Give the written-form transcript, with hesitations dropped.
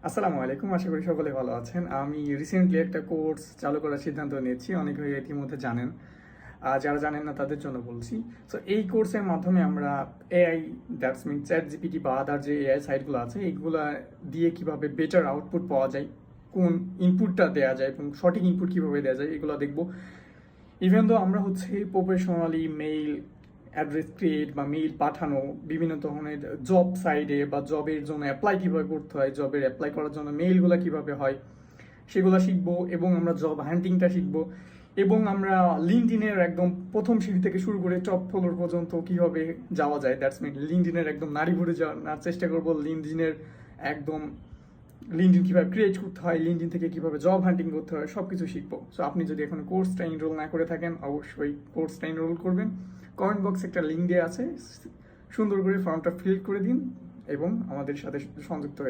আসসালামু আলাইকুম, আশা করি সকলে ভালো আছেন। আমি রিসেন্টলি একটা কোর্স চালু করার সিদ্ধান্ত নিয়েছি, অনেকে ইতিমধ্যে জানেন। যারা জানেন না তাদের জন্য বলছি। সো এই কোর্সের মাধ্যমে আমরা AI, that's mean chat GPT বা আদার যে এআই সাইটগুলো আছে এইগুলো দিয়ে কিভাবে বেটার আউটপুট পাওয়া যায়, কোন ইনপুটটা দেওয়া যায় এবং সঠিক ইনপুট কিভাবে দেওয়া যায় এগুলো দেখবো। ইভেন তো আমরা প্রফেশনালি মেইল অ্যাড্রেস ক্রিয়েট বা মেইল পাঠানো, বিভিন্ন ধরনের জব সাইডে বা জবের জন্য অ্যাপ্লাই কীভাবে করতে হয়, জবের অ্যাপ্লাই করার জন্য মেইলগুলো কীভাবে হয় সেগুলো শিখবো, এবং আমরা জব হান্টিংটা শিখবো, এবং আমরা লিঙ্কডইনের একদম প্রথম সিঁড়ি থেকে শুরু করে টপ ফ্লোর পর্যন্ত কীভাবে যাওয়া যায়, দ্যাটস মিন লিঙ্কডইনের একদম নাড়ি ভরে যাওয়ার চেষ্টা করবো। লিঙ্কডইনের একদম লিঙ্কডইন কীভাবে ক্রিয়েট করতে হয়, লিঙ্কডইন থেকে কীভাবে জব হান্টিং করতে হয়, সব কিছু শিখবো। সো আপনি যদি এখন কোর্সটা এনরোল না করে থাকেন, অবশ্যই কোর্সটা এনরোল করবেন। কমেন্ট বক্সে একটা লিঙ্ক দেওয়া আছে, সুন্দর করে ফর্মটা ফিল করে দিন এবং আমাদের সাথে সংযুক্ত হয়ে